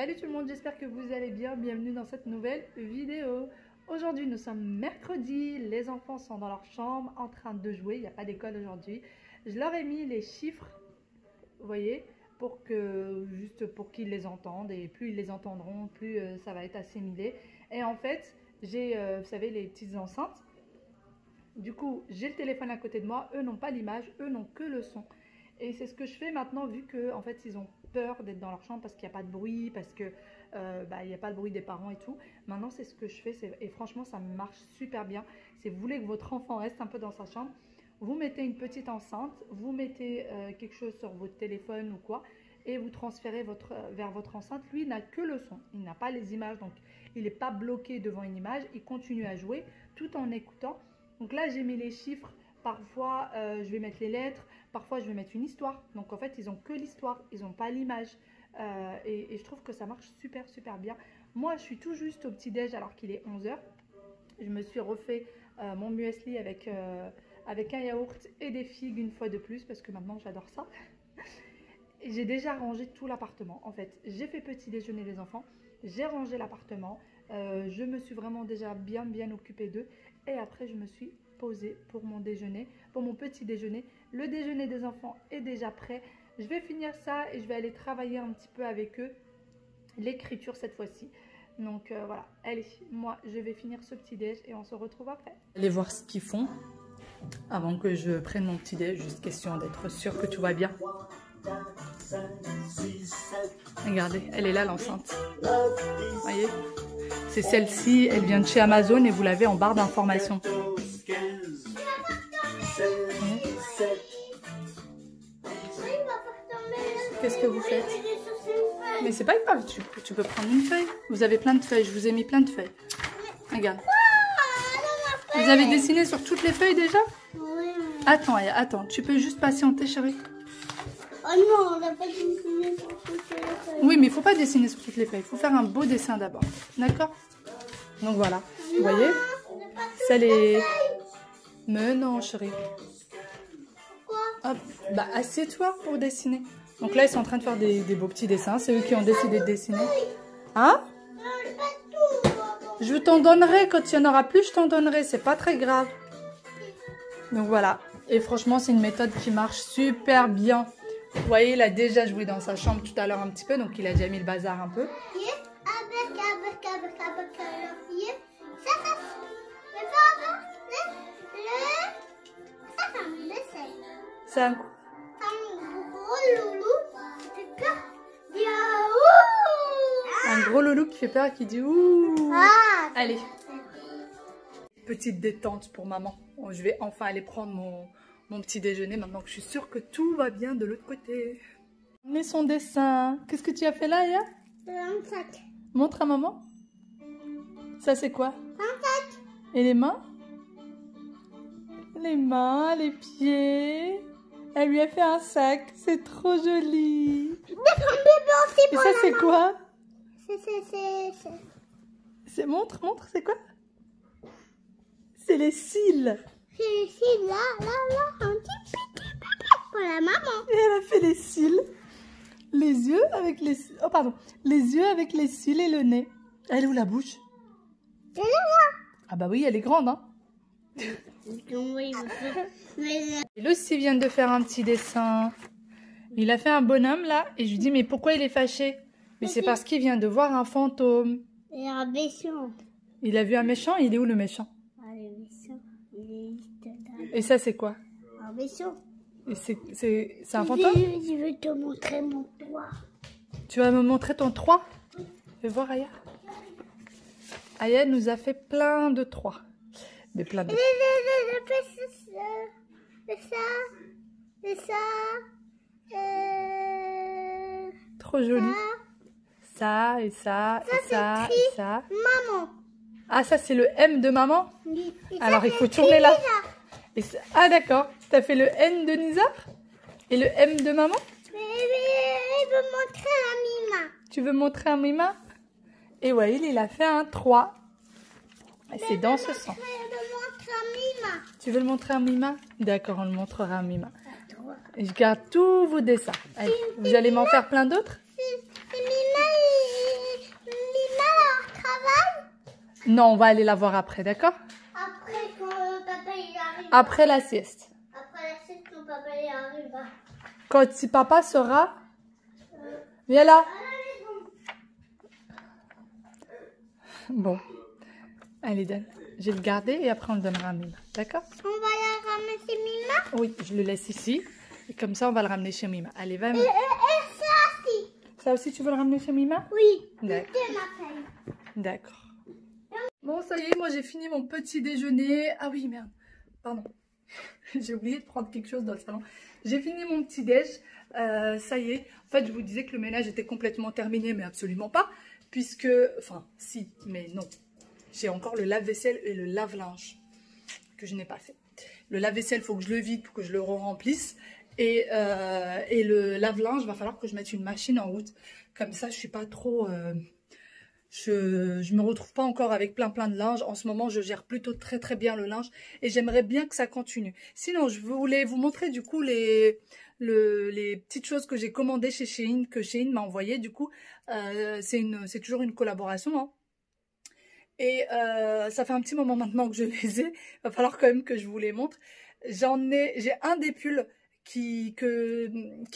Salut tout le monde, j'espère que vous allez bien. Bienvenue dans cette nouvelle vidéo. Aujourd'hui nous sommes mercredi, les enfants sont dans leur chambre en train de jouer, il n'y a pas d'école aujourd'hui. Je leur ai mis les chiffres, vous voyez, juste pour qu'ils les entendent, et plus ils les entendront, plus ça va être assimilé. Et en fait, j'ai, vous savez, les petites enceintes. Du coup, j'ai le téléphone à côté de moi, eux n'ont pas l'image, eux n'ont que le son. Et c'est ce que je fais maintenant, vu que en fait ils ont peur d'être dans leur chambre parce qu'il n'y a pas de bruit, parce que il n'y a pas de bruit des parents et tout. Maintenant c'est ce que je fais, et franchement ça marche super bien. Si vous voulez que votre enfant reste un peu dans sa chambre, vous mettez une petite enceinte, vous mettez quelque chose sur votre téléphone ou quoi, et vous transférez vers votre enceinte. Lui il n'a que le son, il n'a pas les images, donc il n'est pas bloqué devant une image, il continue à jouer tout en écoutant. Donc là j'ai mis les chiffres. Parfois, je vais mettre les lettres, parfois je vais mettre une histoire. Donc en fait, ils n'ont que l'histoire, ils n'ont pas l'image. Et je trouve que ça marche super bien. Moi, je suis tout juste au petit-déj alors qu'il est 11 h. Je me suis refait mon muesli avec un yaourt et des figues une fois de plus parce que maintenant j'adore ça. J'ai déjà rangé tout l'appartement. En fait, j'ai fait petit déjeuner les enfants, j'ai rangé l'appartement. Je me suis vraiment déjà bien occupée d'eux. Et après, je me suis posée pour mon déjeuner, pour mon petit déjeuner. Le déjeuner des enfants est déjà prêt. Je vais finir ça et je vais aller travailler un petit peu avec eux. L'écriture cette fois-ci. Donc voilà. Allez, moi, je vais finir ce petit déj et on se retrouve après. Allez voir ce qu'ils font avant que je prenne mon petit déj. Juste question d'être sûre que tout va bien. Regardez, elle est là l'enceinte. Voyez, c'est celle-ci, elle vient de chez Amazon et vous l'avez en barre d'informations. Qu'est-ce que vous faites? Mais c'est pas grave, tu peux prendre une feuille. Vous avez plein de feuilles, je vous ai mis plein de feuilles. Regarde. Vous avez dessiné sur toutes les feuilles déjà? Attends, tu peux juste patienter chérie. Oh non, on n'a pas dessiné sur toutes les feuilles. Oui, mais il ne faut pas dessiner sur toutes les feuilles. Il faut faire un beau dessin d'abord. D'accord? Donc voilà. Vous voyez? Ça les... Mais non, chérie. Hop. Bah, assieds-toi pour dessiner. Donc là, ils sont en train de faire des beaux petits dessins. C'est eux qui ont décidé de dessiner. Hein? Je t'en donnerai. Quand il n'y en aura plus, je t'en donnerai. C'est pas très grave. Donc voilà. Et franchement, c'est une méthode qui marche super bien. Vous voyez, il a déjà joué dans sa chambre tout à l'heure un petit peu, donc il a déjà mis le bazar un peu. C'est un gros loulou qui fait peur et qui dit ouh. Allez. Petite détente pour maman. Je vais enfin aller prendre mon petit déjeuner maintenant que je suis sûre que tout va bien de l'autre côté. Mais son dessin. Qu'est-ce que tu as fait là, Aya? Un sac. Montre à maman. Ça, c'est quoi? Un sac. Et les mains? Les mains, les pieds. Elle lui a fait un sac. C'est trop joli. Et ça, c'est quoi? C'est... Montre, c'est quoi? C'est les cils. C'est les cils, là, un petit pour la maman. Et elle a fait les cils. Les yeux avec les... Oh, pardon. Les yeux avec les cils et le nez. Elle est où la bouche? Elle est là. Ah bah oui, elle est grande, hein. Et Lucie vient de faire un petit dessin. Il a fait un bonhomme, là. Et je lui dis, mais pourquoi il est fâché? Mais c'est parce qu'il vient de voir un fantôme. Il y a un méchant. Il a vu un méchant? Il est où le méchant? Le méchant, il est juste là. Et ça, c'est quoi? Un méchant. C'est un fantôme? Je veux te montrer mon toit. Tu vas me montrer ton 3? Fais voir, Aya. Aya nous a fait plein de 3. Mais plein de... Trop joli. Ça, et ça, et ça, et ça. Maman. Ah, ça, c'est le M de maman? Alors, il faut tourner là. Ah, d'accord. Tu as fait le N de Nizar? Et le M de maman? Mais il veut montrer à Mima. Tu veux montrer à Mima? Et ouais, il a fait un 3. Et c'est dans ce sens. Tu veux le montrer à Mima? D'accord, on le montrera à Mima. Je garde tous vos dessins. Allez, vous allez m'en faire plein d'autres? Mima, Non, on va aller la voir après, d'accord? Après, quand papa il arrive. Après la sieste. Après la sieste, quand papa il arrive. Quand si papa sera... Viens là. Bon. Allez, donne. Je vais le garder et après on le donnera à Mima. D'accord? On va la ramener chez Mima. Oui, je le laisse ici. Et comme ça, on va le ramener chez Mima. Allez, va, Mima. Et ça aussi. Ça aussi, tu veux le ramener chez Mima? Oui. D'accord. C'est ma femme. D'accord. Bon, ça y est, moi j'ai fini mon petit déjeuner. Ah oui, merde. Pardon. J'ai oublié de prendre quelque chose dans le salon. J'ai fini mon petit déj. Ça y est. En fait, je vous disais que le ménage était complètement terminé, mais absolument pas. Puisque, enfin, si, mais non. J'ai encore le lave-vaisselle et le lave-linge que je n'ai pas fait. Le lave-vaisselle, il faut que je le vide pour que je le remplisse. Et le lave-linge, il va falloir que je mette une machine en route. Comme ça, je suis pas trop... Je me retrouve pas encore avec plein de linge. En ce moment, je gère plutôt très bien le linge. Et j'aimerais bien que ça continue. Sinon, je voulais vous montrer du coup les petites choses que j'ai commandées chez Shein, que Shein m'a envoyé. Du coup, c'est toujours une collaboration, hein. Et ça fait un petit moment maintenant que je les ai. Il va falloir quand même que je vous les montre. J'ai un des pulls qui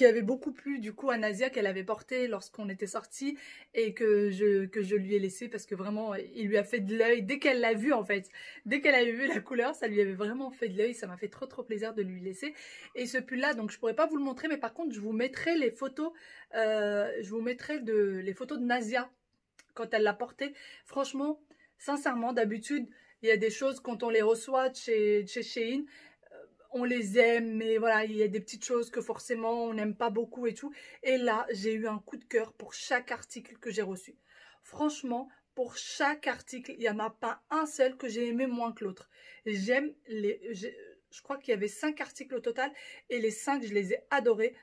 avait beaucoup plu du coup à Nasia, qu'elle avait porté lorsqu'on était sortis et que je lui ai laissé parce que vraiment il lui a fait de l'œil dès qu'elle l'a vu en fait. Dès qu'elle avait vu la couleur, ça lui avait vraiment fait de l'œil. Ça m'a fait trop plaisir de lui laisser. Et ce pull là, donc je pourrais pas vous le montrer, mais par contre je vous mettrai les photos. Je vous mettrai les photos de Nasia quand elle l'a porté. Franchement, sincèrement, d'habitude, il y a des choses quand on les reçoit chez Shein, on les aime, mais voilà, il y a des petites choses que forcément on n'aime pas beaucoup et tout. Et là, j'ai eu un coup de cœur pour chaque article que j'ai reçu. Franchement, pour chaque article, il n'y en a pas un seul que j'ai aimé moins que l'autre. Je crois qu'il y avait 5 articles au total et les 5, je les ai adorés.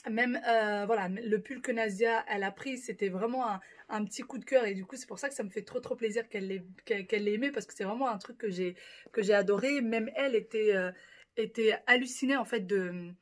Même voilà, le pull que Nasia elle a pris, c'était vraiment un petit coup de cœur et du coup c'est pour ça que ça me fait trop plaisir qu'elle l'ait aimé parce que c'est vraiment un truc que j'ai adoré. Même elle était hallucinée en fait de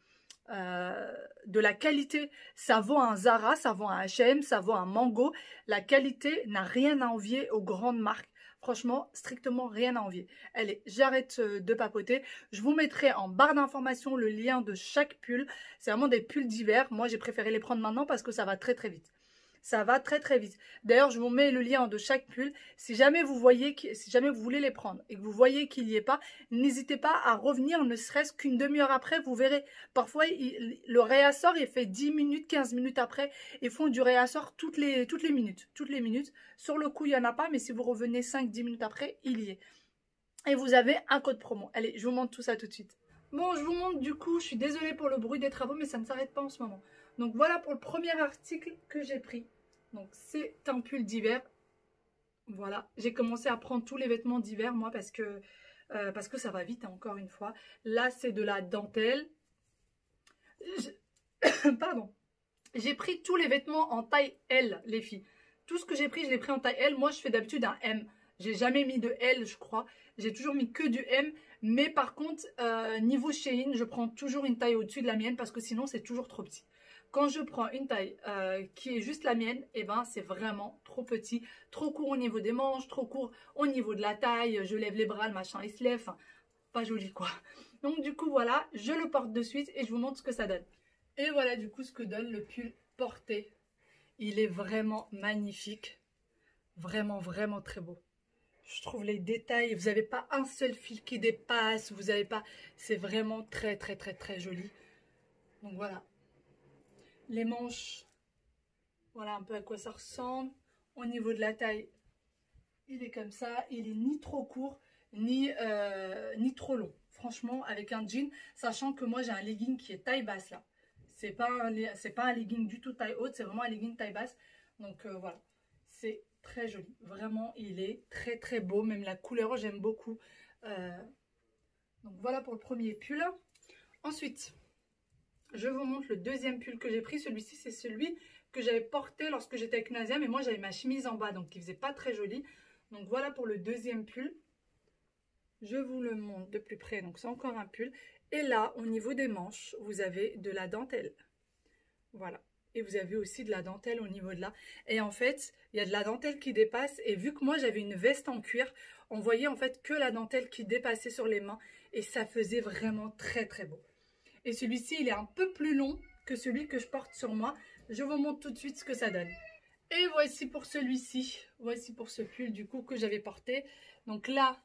la qualité. Ça vaut un Zara, ça vaut un H&M, ça vaut un Mango. La qualité n'a rien à envier aux grandes marques. Franchement, strictement rien à envier. Allez, j'arrête de papoter. Je vous mettrai en barre d'informations le lien de chaque pull. C'est vraiment des pulls d'hiver. Moi, j'ai préféré les prendre maintenant parce que ça va très vite. Ça va très vite. D'ailleurs, je vous mets le lien de chaque pull. Si jamais vous voulez les prendre et que vous voyez qu'il n'y est pas, n'hésitez pas à revenir, ne serait-ce qu'une demi-heure après. Vous verrez, parfois, le réassort, il fait 10 minutes, 15 minutes après. Ils font du réassort toutes les minutes. Sur le coup, il n'y en a pas, mais si vous revenez 5-10 minutes après, il y est. Et vous avez un code promo. Allez, je vous montre tout ça tout de suite. Bon, je vous montre du coup, je suis désolée pour le bruit des travaux, mais ça ne s'arrête pas en ce moment. Donc voilà pour le premier article que j'ai pris. Donc c'est un pull d'hiver. Voilà, j'ai commencé à prendre tous les vêtements d'hiver moi parce que ça va vite, hein, encore une fois. Là c'est de la dentelle. Pardon. J'ai pris tous les vêtements en taille L, les filles. Tout ce que j'ai pris, je l'ai pris en taille L. Moi je fais d'habitude un M. J'ai jamais mis de L, je crois. J'ai toujours mis que du M. Mais par contre, niveau Shein, je prends toujours une taille au-dessus de la mienne parce que sinon c'est toujours trop petit. Quand je prends une taille qui est juste la mienne, et ben c'est vraiment trop petit, trop court au niveau des manches, trop court au niveau de la taille, je lève les bras, le machin il se lève, enfin, pas joli quoi. Donc du coup voilà, je le porte de suite et je vous montre ce que ça donne. Et voilà du coup ce que donne le pull porté. Il est vraiment magnifique, vraiment très beau. Je trouve les détails, vous n'avez pas un seul fil qui dépasse, vous n'avez pas, c'est vraiment très joli. Donc voilà. Les manches, voilà un peu à quoi ça ressemble. Au niveau de la taille, il est comme ça. Il est ni trop court, ni trop long. Franchement, avec un jean, sachant que moi j'ai un legging qui est taille basse là. C'est pas un legging du tout taille haute, c'est vraiment un legging taille basse. Donc voilà, c'est très joli. Vraiment, il est très beau. Même la couleur, j'aime beaucoup. Donc voilà pour le premier pull. Ensuite, je vous montre le deuxième pull que j'ai pris. Celui-ci, c'est celui que j'avais porté lorsque j'étais avec Nasia. Mais moi, j'avais ma chemise en bas, donc qui faisait pas très joli. Donc voilà pour le deuxième pull. Je vous le montre de plus près. Donc c'est encore un pull. Et là, au niveau des manches, vous avez de la dentelle. Voilà. et vous avez aussi de la dentelle au niveau de là. Et en fait, il y a de la dentelle qui dépasse. Et vu que moi, j'avais une veste en cuir, on voyait en fait que la dentelle qui dépassait sur les mains. Et ça faisait vraiment très très beau. Et celui-ci, il est un peu plus long que celui que je porte sur moi. Je vous montre tout de suite ce que ça donne. Et voici pour celui-ci. Voici pour ce pull du coup que j'avais porté. Donc là,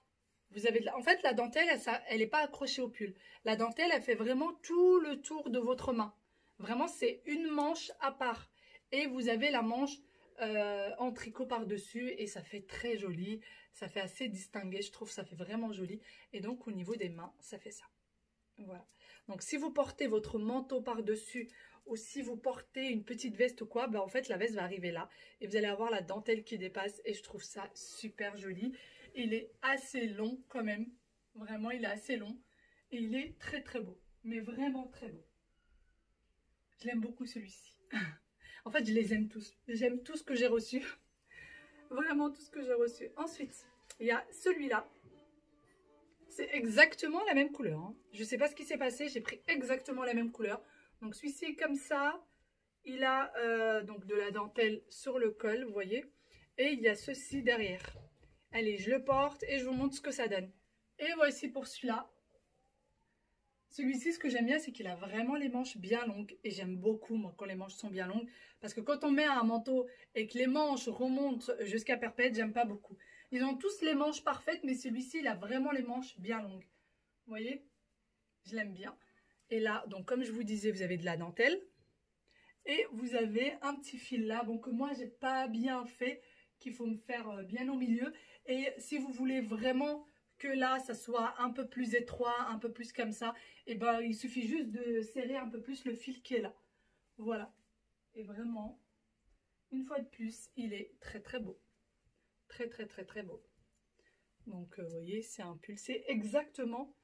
vous avez en fait la dentelle, elle n'est pas accrochée au pull. La dentelle, elle fait vraiment tout le tour de votre main. Vraiment, c'est une manche à part. Et vous avez la manche en tricot par-dessus et ça fait très joli. Ça fait assez distingué, je trouve, ça fait vraiment joli. Et donc au niveau des mains, ça fait ça. Voilà. Donc si vous portez votre manteau par-dessus ou si vous portez une petite veste ou quoi, ben en fait la veste va arriver là et vous allez avoir la dentelle qui dépasse et je trouve ça super joli. Il est assez long quand même, vraiment il est assez long et il est très très beau, mais vraiment très beau. Je l'aime beaucoup celui-ci. En fait je les aime tous, j'aime tout ce que j'ai reçu, vraiment tout ce que j'ai reçu. Ensuite il y a celui-là. C'est exactement la même couleur. Hein. Je ne sais pas ce qui s'est passé, j'ai pris exactement la même couleur. Donc celui-ci est comme ça. Il a donc de la dentelle sur le col, vous voyez. Et il y a ceci derrière. Allez, je le porte et je vous montre ce que ça donne. Et voici pour celui-là. Celui-ci, ce que j'aime bien, c'est qu'il a vraiment les manches bien longues. Et j'aime beaucoup, moi, quand les manches sont bien longues. Parce que quand on met un manteau et que les manches remontent jusqu'à perpète, j'aime pas beaucoup. Ils ont tous les manches parfaites, mais celui-ci, il a vraiment les manches bien longues. Vous voyez? Je l'aime bien. Et là, donc comme je vous disais, vous avez de la dentelle. Et vous avez un petit fil là, bon que moi, j'ai pas bien fait, qu'il faut me faire bien au milieu. Et si vous voulez vraiment que là, ça soit un peu plus étroit, un peu plus comme ça, et ben il suffit juste de serrer un peu plus le fil qui est là. Voilà. Et vraiment, une fois de plus, il est très très beau. Très très très très beau. Donc vous voyez, c'est un pull, c'est exactement,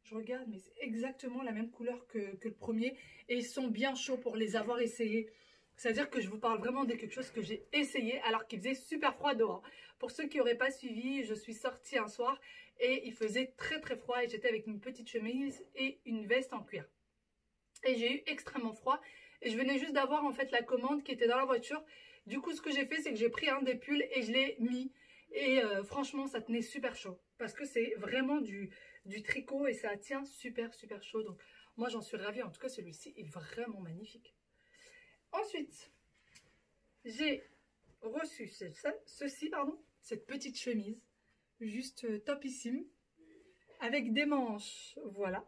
je regarde, mais c'est exactement la même couleur que le premier. Et ils sont bien chauds pour les avoir essayés. C'est-à-dire que je vous parle vraiment de quelque chose que j'ai essayé alors qu'il faisait super froid dehors. Pour ceux qui n'auraient pas suivi, je suis sortie un soir et il faisait très très froid et j'étais avec une petite chemise et une veste en cuir. Et j'ai eu extrêmement froid et je venais juste d'avoir en fait la commande qui était dans la voiture. Du coup, ce que j'ai fait, c'est que j'ai pris un des pulls et je l'ai mis. Et franchement, ça tenait super chaud. Parce que c'est vraiment du tricot et ça tient super super chaud. Donc moi, j'en suis ravie. En tout cas, celui-ci est vraiment magnifique. Ensuite, j'ai reçu cette petite chemise. Juste topissime. Avec des manches. Voilà.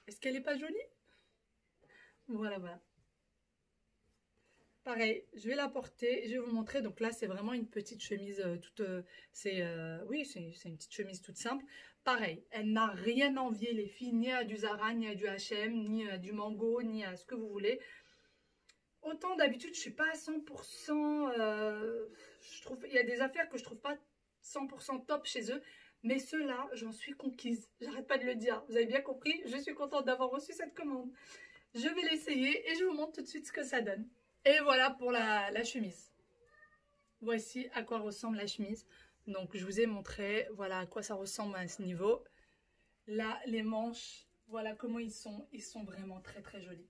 Est-ce qu'elle n'est pas jolie? Voilà, voilà. Pareil, je vais la porter, je vais vous montrer. Donc là, c'est vraiment une petite chemise toute... oui, c'est une petite chemise toute simple. Pareil, elle n'a rien envié les filles, ni à du Zara, ni à du H&M, ni à du Mango, ni à ce que vous voulez. Autant d'habitude, je suis pas à 100%... je trouve, il y a des affaires que je trouve pas 100% top chez eux. Mais ceux-là, j'en suis conquise. J'arrête pas de le dire. Vous avez bien compris, je suis contente d'avoir reçu cette commande. Je vais l'essayer et je vous montre tout de suite ce que ça donne. Et voilà pour la chemise. Voici à quoi ressemble la chemise. Donc je vous ai montré, voilà à quoi ça ressemble à ce niveau. Là, les manches, voilà comment ils sont. Ils sont vraiment très très jolis.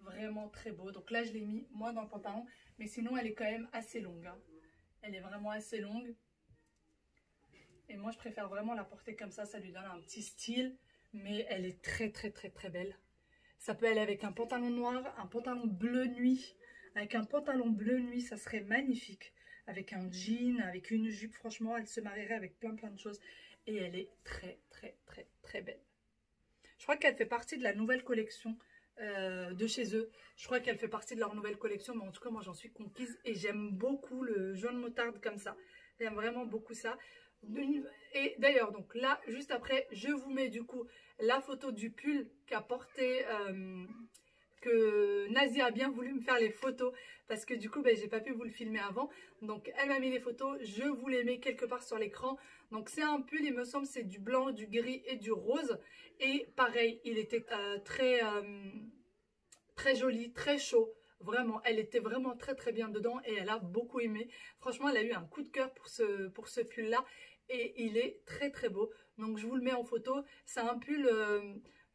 Vraiment très beaux. Donc là, je l'ai mis moi dans le pantalon. Mais sinon, elle est quand même assez longue. Hein. Elle est vraiment assez longue. Et moi, je préfère vraiment la porter comme ça. Ça lui donne un petit style. Mais elle est très très très très belle. Ça peut aller avec un pantalon noir, un pantalon bleu nuit. Avec un pantalon bleu nuit, ça serait magnifique. Avec un jean, avec une jupe, franchement, elle se marierait avec plein de choses. Et elle est très, très, très, très belle. Je crois qu'elle fait partie de la nouvelle collection de chez eux. Je crois qu'elle fait partie de leur nouvelle collection, mais en tout cas, moi, j'en suis conquise. Et j'aime beaucoup le jaune moutarde comme ça. J'aime vraiment beaucoup ça. Et d'ailleurs, donc là, juste après, je vous mets du coup la photo du pull qu'a porté... que Nazi a bien voulu me faire les photos parce que du coup ben, j'ai pas pu vous le filmer avant, donc elle m'a mis les photos, je vous les mets quelque part sur l'écran. Donc c'est un pull, il me semble c'est du blanc, du gris et du rose, et pareil il était très joli, très chaud, vraiment elle était vraiment très très bien dedans et elle a beaucoup aimé. Franchement elle a eu un coup de cœur pour ce pull là et il est très très beau. Donc je vous le mets en photo. C'est un pull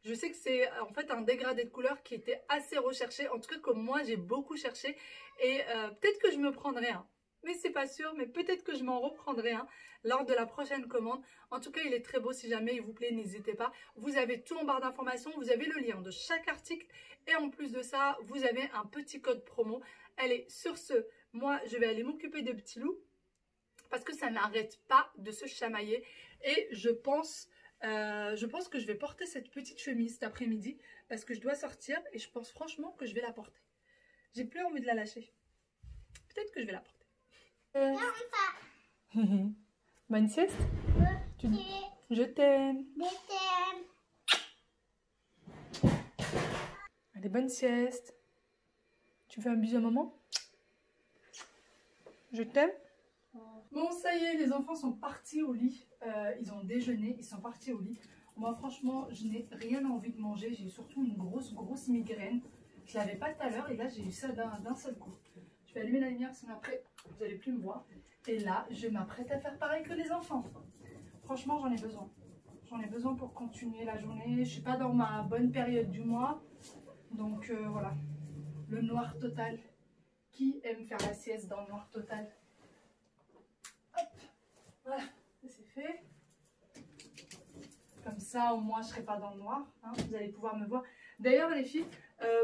Je sais que c'est en fait un dégradé de couleur qui était assez recherché. En tout cas, comme moi, j'ai beaucoup cherché. Et peut-être que je me prendrai un. Mais c'est pas sûr, mais peut-être que je m'en reprendrai un lors de la prochaine commande. En tout cas, il est très beau. Si jamais il vous plaît, n'hésitez pas. Vous avez tout en barre d'informations. Vous avez le lien de chaque article. Et en plus de ça, vous avez un petit code promo. Allez, sur ce, moi, je vais aller m'occuper des petits loups. Parce que ça n'arrête pas de se chamailler. Et je pense que je vais porter cette petite chemise cet après-midi. Parce que je dois sortir. Et je pense franchement que je vais la porter. J'ai plus envie de la lâcher. Peut-être que je vais la porter. Bonne sieste. Je t'aime. Allez, bonne sieste. Tu fais un bisou à maman? Je t'aime. Bon, ça y est, les enfants sont partis au lit. Ils ont déjeuné, ils sont partis au lit. Moi, franchement, je n'ai rien envie de manger. J'ai surtout une grosse migraine. Je ne l'avais pas tout à l'heure et là, j'ai eu ça d'un seul coup. Je vais allumer la lumière, sinon après, vous n'allez plus me voir. Et là, je m'apprête à faire pareil que les enfants. Franchement, j'en ai besoin. J'en ai besoin pour continuer la journée. Je ne suis pas dans ma bonne période du mois. Donc, voilà. Le noir total. Qui aime faire la sieste dans le noir total? Hop. Voilà, ça c'est fait. Comme ça, au moins, je ne serai pas dans le noir. Hein. Vous allez pouvoir me voir. D'ailleurs, les filles,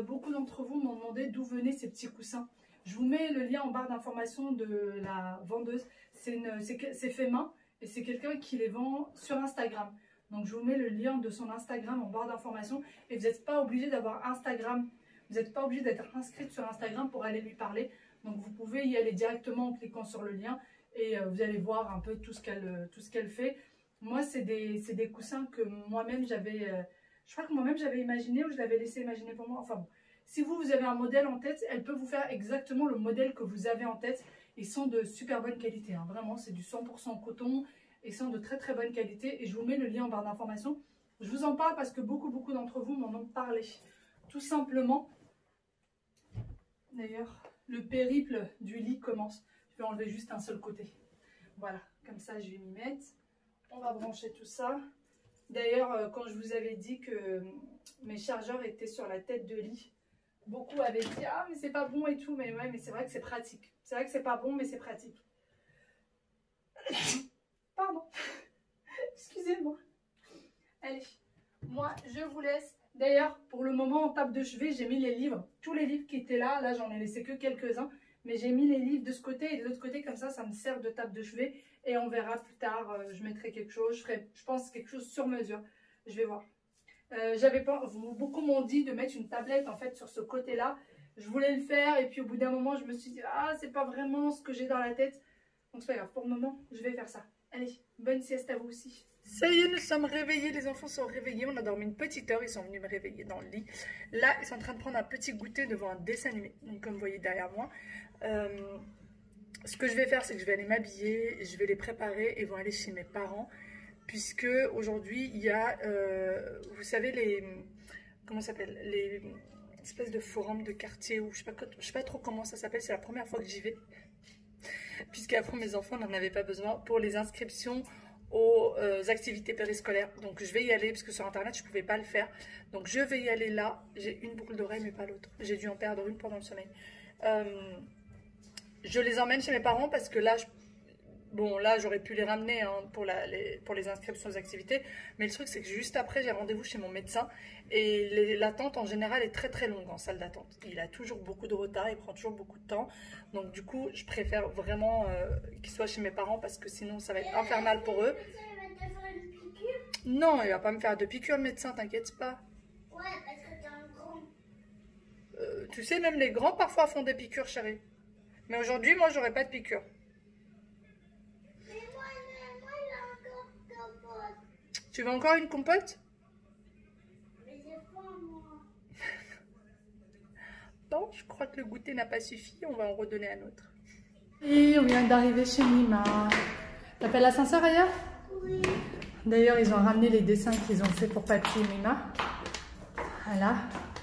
beaucoup d'entre vous m'ont demandé d'où venaient ces petits coussins. Je vous mets le lien en barre d'information de la vendeuse. C'est fait main et c'est quelqu'un qui les vend sur Instagram. Donc, je vous mets le lien de son Instagram en barre d'information. Et vous n'êtes pas obligé d'avoir Instagram. Vous n'êtes pas obligé d'être inscrite sur Instagram pour aller lui parler. Donc, vous pouvez y aller directement en cliquant sur le lien. Et vous allez voir un peu tout ce qu'elle fait. Moi, c'est des coussins que moi-même j'avais... je crois que moi-même j'avais imaginé ou je l'avais laissé imaginer pour moi. Enfin bon. Si vous avez un modèle en tête, elle peut vous faire exactement le modèle que vous avez en tête. Ils sont de super bonne qualité. Hein. Vraiment, c'est du 100% coton. Ils sont de très bonne qualité. Et je vous mets le lien en barre d'information. Je vous en parle parce que beaucoup d'entre vous m'en ont parlé. Tout simplement. D'ailleurs, le périple du lit commence. Je vais enlever juste un seul côté. Voilà, comme ça je vais m'y mettre. On va brancher tout ça. D'ailleurs, quand je vous avais dit que mes chargeurs étaient sur la tête de lit, beaucoup avaient dit « Ah, mais c'est pas bon et tout. » Mais ouais, mais c'est vrai que c'est pratique. C'est vrai que c'est pas bon, mais c'est pratique. Pardon. Excusez-moi. Allez, moi, je vous laisse. D'ailleurs, pour le moment, en table de chevet, j'ai mis les livres. Tous les livres qui étaient là. Là, j'en ai laissé que quelques-uns. Mais j'ai mis les livres de ce côté et de l'autre côté. Comme ça me sert de table de chevet. Et on verra plus tard. Je mettrai quelque chose. Je ferai, je pense, quelque chose sur mesure. Je vais voir. Beaucoup m'ont dit de mettre une tablette en fait sur ce côté-là. Je voulais le faire. Et puis au bout d'un moment, je me suis dit, ah, c'est pas vraiment ce que j'ai dans la tête. Donc c'est pas grave. Pour le moment, je vais faire ça. Allez, bonne sieste à vous aussi. Ça y est, nous sommes réveillés, les enfants sont réveillés, on a dormi une petite heure, ils sont venus me réveiller dans le lit. Là, ils sont en train de prendre un petit goûter devant un dessin animé, donc comme vous voyez derrière moi. Ce que je vais faire, c'est que je vais aller m'habiller, je vais les préparer et vont aller chez mes parents. Puisque aujourd'hui, il y a, vous savez, les, comment ça s'appelle, les espèces de forums de quartier, ou je sais pas trop comment ça s'appelle, c'est la première fois que j'y vais. Puisqu'après mes enfants n'en avaient pas besoin pour les inscriptions aux activités périscolaires. Donc je vais y aller parce que sur internet je ne pouvais pas le faire. Donc je vais y aller là. J'ai une boucle d'oreille mais pas l'autre. J'ai dû en perdre une pendant le sommeil. Je les emmène chez mes parents parce que là, là j'aurais pu les ramener hein, pour les inscriptions aux activités. Mais le truc c'est que juste après j'ai rendez-vous chez mon médecin. Et l'attente en général est très longue en salle d'attente. Il a toujours beaucoup de retard, il prend toujours beaucoup de temps. Donc du coup, je préfère vraiment qu'il soit chez mes parents parce que sinon ça va être infernal pour eux. Non, il va pas me faire de piqûres le médecin, t'inquiète pas. Ouais, parce que t'es un grand. Tu sais, même les grands parfois font des piqûres, chérie. Mais aujourd'hui, moi, j'aurai pas de piqûre. Mais moi, il a encore compote. Tu veux encore une compote? Bon, je crois que le goûter n'a pas suffi, on va en redonner un autre. Et on vient d'arriver chez Mima. T'appelles l'ascenseur ailleurs? Oui. D'ailleurs, ils ont ramené les dessins qu'ils ont fait pour Papy et Mima. Voilà.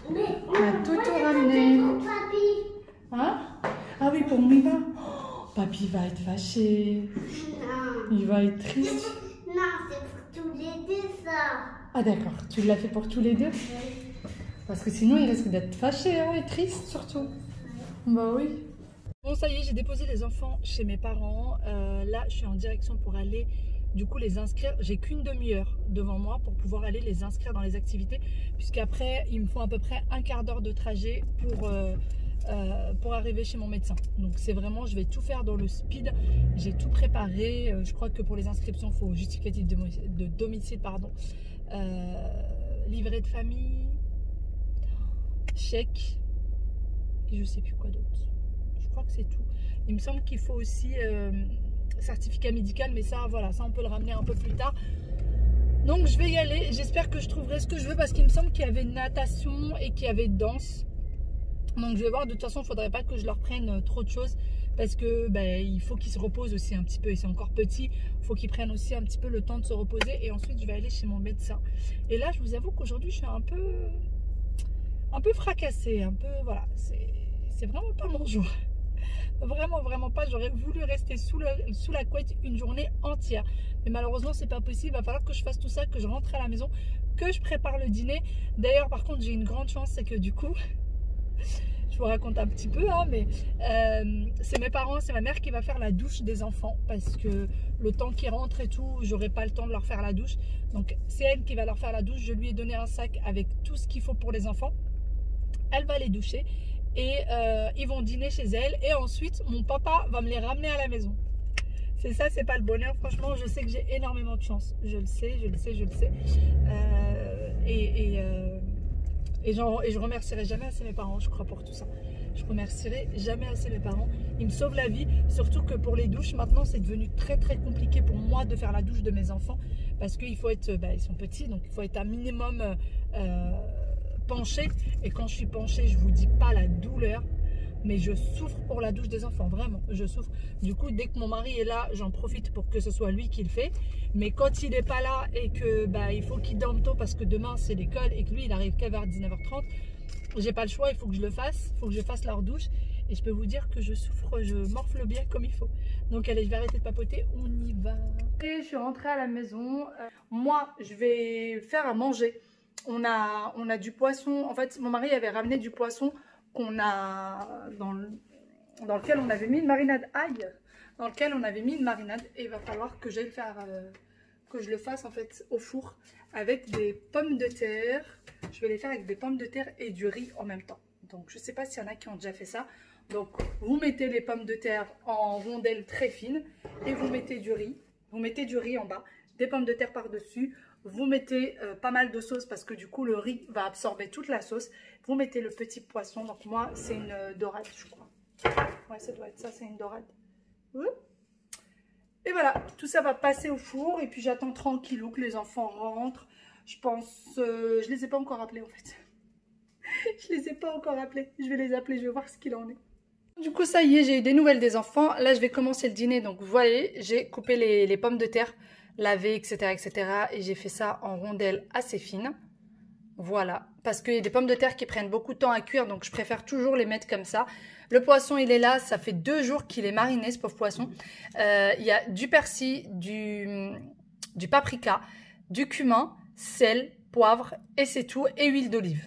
On a tout ramené. Hein? Ah oui, pour Mima. Oh, Papy va être fâché. Non. Il va être triste. Non, c'est pour tous les dessins. Ah d'accord, tu l'as fait pour tous les deux? Parce que sinon, il risque d'être fâché hein, et triste surtout. Bah oui. Bon, ça y est, j'ai déposé les enfants chez mes parents. Là, je suis en direction pour aller du coup les inscrire. J'ai qu'une demi-heure devant moi pour pouvoir aller les inscrire dans les activités. Puisqu'après, il me faut à peu près un quart d'heure de trajet pour arriver chez mon médecin. Donc c'est vraiment, je vais tout faire dans le speed. J'ai tout préparé. Je crois que pour les inscriptions, il faut justificatif de domicile, pardon. Livret de famille, chèque et je sais plus quoi d'autre. Je crois que c'est tout. Il me semble qu'il faut aussi certificat médical, mais ça voilà, ça on peut le ramener un peu plus tard. Donc je vais y aller, j'espère que je trouverai ce que je veux parce qu'il me semble qu'il y avait natation et qu'il y avait danse. Donc je vais voir, de toute façon il ne faudrait pas que je leur prenne trop de choses parce que il faut qu'ils se reposent aussi un petit peu, ils sont encore petits, il faut qu'ils prennent aussi un petit peu le temps de se reposer et ensuite je vais aller chez mon médecin. Et là je vous avoue qu'aujourd'hui je suis un peu fracassée, un peu voilà, c'est vraiment pas mon jour. Vraiment pas, j'aurais voulu rester sous la couette une journée entière. Mais malheureusement c'est pas possible, il va falloir que je fasse tout ça, que je rentre à la maison, que je prépare le dîner. D'ailleurs par contre j'ai une grande chance, c'est que du coup, je vous raconte un petit peu, hein, mais c'est mes parents, c'est ma mère qui va faire la douche des enfants. Parce que le temps qu'ils rentrent et tout, j'aurai pas le temps de leur faire la douche. Donc c'est elle qui va leur faire la douche, je lui ai donné un sac avec tout ce qu'il faut pour les enfants. Elle va les doucher. Et ils vont dîner chez elle et ensuite mon papa va me les ramener à la maison. C'est ça, c'est pas le bonheur. Franchement, je sais que j'ai énormément de chance. Je le sais. Et je remercierai jamais assez mes parents, je crois, pour tout ça. Je remercierai jamais assez mes parents. Ils me sauvent la vie, surtout que pour les douches, maintenant, c'est devenu très compliqué pour moi de faire la douche de mes enfants parce qu'il faut être, ils sont petits, donc il faut être un minimum penchée. Et quand je suis penchée, je vous dis pas la douleur, mais je souffre pour la douche des enfants, vraiment, je souffre. Du coup, dès que mon mari est là, j'en profite pour que ce soit lui qui le fait. Mais quand il n'est pas là et que il faut qu'il dorme tôt parce que demain c'est l'école et que lui il arrive qu'à vers 19h30, j'ai pas le choix, il faut que je le fasse, il faut que je fasse leur douche. Et je peux vous dire que je souffre, je morfle bien comme il faut. Donc allez, je vais arrêter de papoter, on y va. Et je suis rentrée à la maison. Moi, je vais faire à manger. On a du poisson. En fait, mon mari avait ramené du poisson qu'on a dans lequel on avait mis une marinade ail. Dans lequel on avait mis une marinade. Et il va falloir que j'aille faire, que je le fasse en fait au four avec des pommes de terre. Je vais les faire avec des pommes de terre et du riz en même temps. Donc je ne sais pas s'il y en a qui ont déjà fait ça. Donc vous mettez les pommes de terre en rondelles très fines et vous mettez du riz. Vous mettez du riz en bas, des pommes de terre par-dessus. Vous mettez pas mal de sauce parce que du coup le riz va absorber toute la sauce. Vous mettez le petit poisson. Donc moi c'est une dorade je crois. Ouais, ça doit être ça, c'est une dorade. Et voilà, tout ça va passer au four. Et puis j'attends tranquillou que les enfants rentrent. Je pense, je les ai pas encore appelés en fait. Je les ai pas encore appelés. Je vais les appeler, je vais voir ce qu'il en est. Du coup, ça y est, j'ai eu des nouvelles des enfants. Là, je vais commencer le dîner. Donc, vous voyez, j'ai coupé les pommes de terre, lavées, etc. Et j'ai fait ça en rondelles assez fines. Voilà. Parce qu'il y a des pommes de terre qui prennent beaucoup de temps à cuire. Donc, je préfère toujours les mettre comme ça. Le poisson, il est là. Ça fait 2 jours qu'il est mariné, ce pauvre poisson. Il y a du persil, du paprika, du cumin, sel, poivre et c'est tout. Et huile d'olive.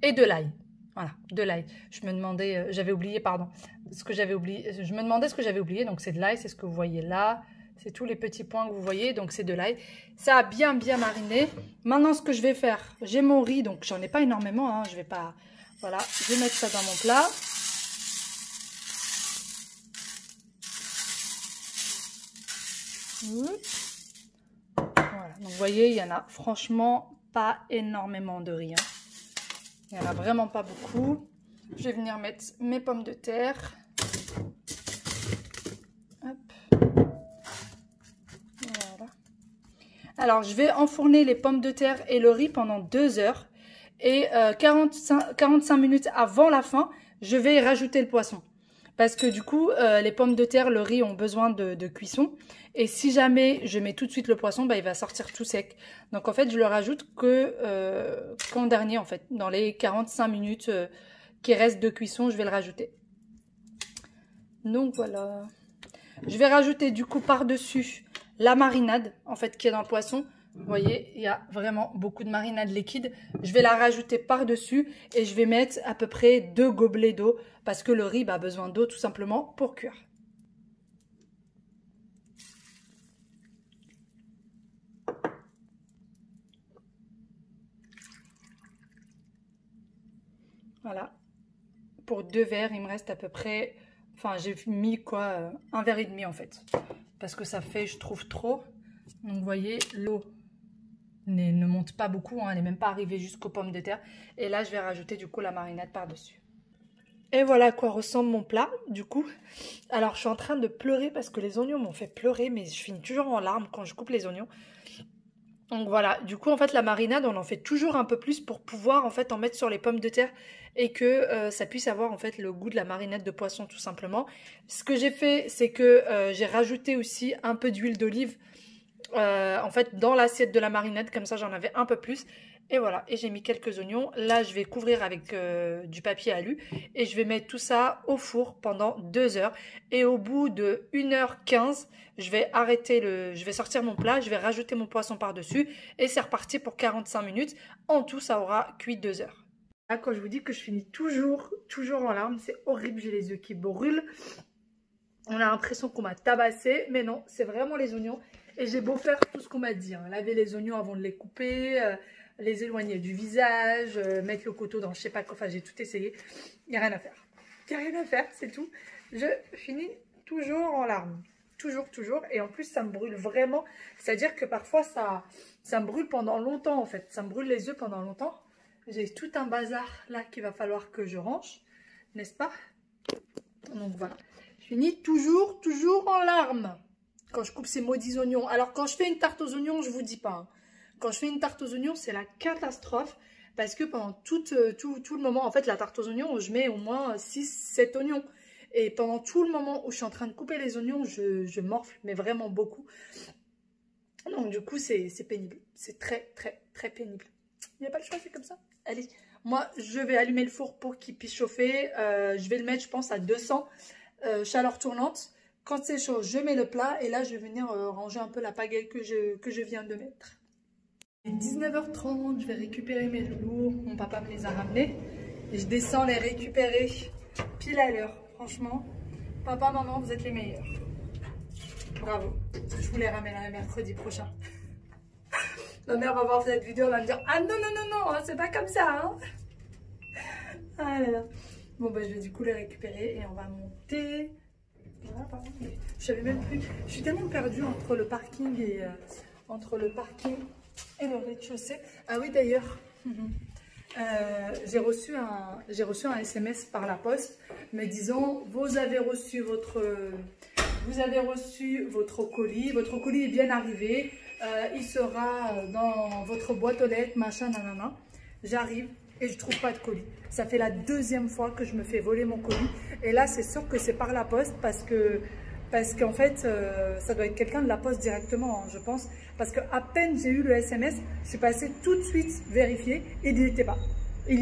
Et de l'ail. Voilà, de l'ail. Je me demandais, j'avais oublié, pardon, ce que j'avais oublié. Je me demandais ce que j'avais oublié. Donc, c'est de l'ail, c'est ce que vous voyez là. C'est tous les petits points que vous voyez. Donc, c'est de l'ail. Ça a bien mariné. Maintenant, ce que je vais faire, j'ai mon riz. Donc, j'en ai pas énormément. Hein, je vais pas... Voilà, je vais mettre ça dans mon plat. Voilà, donc vous voyez, il y en a franchement pas énormément de riz. Hein. Il n'y en a vraiment pas beaucoup. Je vais venir mettre mes pommes de terre. Hop. Voilà. Alors, je vais enfourner les pommes de terre et le riz pendant 2 heures. Et 45 minutes avant la fin, je vais rajouter le poisson. Parce que du coup, les pommes de terre, le riz ont besoin de cuisson. Et si jamais je mets tout de suite le poisson, il va sortir tout sec. Donc en fait, je le rajoute qu'en dernier en fait. Dans les 45 minutes qui restent de cuisson, je vais le rajouter. Donc voilà. Je vais rajouter du coup par-dessus la marinade en fait qui est dans le poisson. Vous voyez, il y a vraiment beaucoup de marinade liquide. Je vais la rajouter par-dessus et je vais mettre à peu près 2 gobelets d'eau parce que le riz a besoin d'eau tout simplement pour cuire. Voilà. Pour 2 verres, il me reste à peu près... Enfin, j'ai mis quoi 1 verre et demi en fait. Parce que ça fait, je trouve, trop. Donc, vous voyez, l'eau ne monte pas beaucoup. Hein, elle n'est même pas arrivée jusqu'aux pommes de terre. Et là, je vais rajouter du coup la marinade par-dessus. Et voilà à quoi ressemble mon plat, du coup. Alors, je suis en train de pleurer parce que les oignons m'ont fait pleurer. Mais je finis toujours en larmes quand je coupe les oignons. Donc voilà, du coup en fait la marinade on en fait toujours un peu plus pour pouvoir en fait en mettre sur les pommes de terre et que ça puisse avoir en fait le goût de la marinade de poisson tout simplement. Ce que j'ai fait c'est que j'ai rajouté aussi un peu d'huile d'olive en fait dans l'assiette de la marinade, comme ça j'en avais un peu plus. Et voilà, et j'ai mis quelques oignons. Là je vais couvrir avec du papier alu et je vais mettre tout ça au four pendant 2 heures. Et au bout de 1h15, je vais sortir mon plat, je vais rajouter mon poisson par-dessus et c'est reparti pour 45 minutes. En tout, ça aura cuit 2 heures. Là, quand je vous dis que je finis toujours en larmes, c'est horrible, j'ai les yeux qui brûlent. On a l'impression qu'on m'a tabassé, mais non, c'est vraiment les oignons. Et j'ai beau faire tout ce qu'on m'a dit, hein. Laver les oignons avant de les couper, les éloigner du visage, mettre le couteau dans je sais pas quoi, enfin j'ai tout essayé. Il n'y a rien à faire. Il n'y a rien à faire, c'est tout. Je finis toujours en larmes. Toujours. Et en plus, ça me brûle vraiment. C'est-à-dire que parfois, ça me brûle pendant longtemps, en fait. Ça me brûle les yeux pendant longtemps. J'ai tout un bazar là qu'il va falloir que je range, n'est-ce pas? Donc voilà. Je finis toujours en larmes quand je coupe ces maudits oignons. Alors, quand je fais une tarte aux oignons, je vous dis pas. Hein. Quand je fais une tarte aux oignons, c'est la catastrophe. Parce que pendant tout le moment, en fait, la tarte aux oignons, je mets au moins 6-7 oignons. Et pendant tout le moment où je suis en train de couper les oignons, je morfle, mais vraiment beaucoup. Donc du coup, c'est pénible. C'est très pénible. Il n'y a pas le choix, c'est comme ça. Allez, moi, je vais allumer le four pour qu'il puisse chauffer. Je vais le mettre, je pense, à 200 chaleur tournante. Quand c'est chaud, je mets le plat. Et là, je vais venir ranger un peu la pagaille que je viens de mettre. Il est 19h30, je vais récupérer mes loulous. Mon papa me les a ramenés. Et je descends les récupérer pile à l'heure. Franchement, papa, maman, vous êtes les meilleurs. Bravo. Je vous les ramènerai mercredi prochain. Ma mère va voir cette vidéo, elle va me dire « Ah non, c'est pas comme ça, hein !» Ah là là. Bon, bah, je vais du coup les récupérer et on va monter. Voilà, pardon. Je savais même plus. Je suis tellement perdue entre le parking et le rez-de-chaussée. Ah oui, d'ailleurs. J'ai reçu un SMS par la poste me disant vous avez reçu votre colis, votre colis est bien arrivé, il sera dans votre boîte aux lettres, machin, nanana. J'arrive et je trouve pas de colis. Ça fait la 2e fois que je me fais voler mon colis et là c'est sûr que c'est par la poste parce qu'en fait ça doit être quelqu'un de la poste directement, hein, je pense, parce que à peine j'ai eu le SMS, je suis passée tout de suite vérifier et il n'y était pas. Il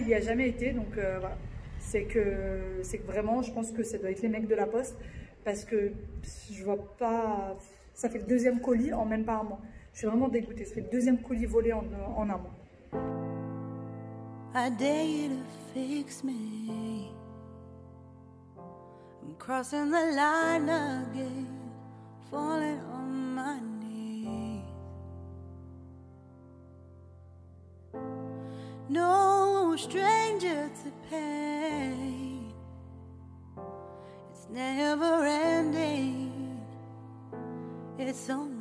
n'y a jamais été, donc voilà. C'est que vraiment, je pense que ça doit être les mecs de la poste parce que je vois pas. Ça fait le 2e colis en même pas un mois. Je suis vraiment dégoûtée. Ça fait le 2e colis volé en un mois. I dare you to fix me. I'm crossing the line again, falling on my knees. No stranger to pain. It's never ending. It's only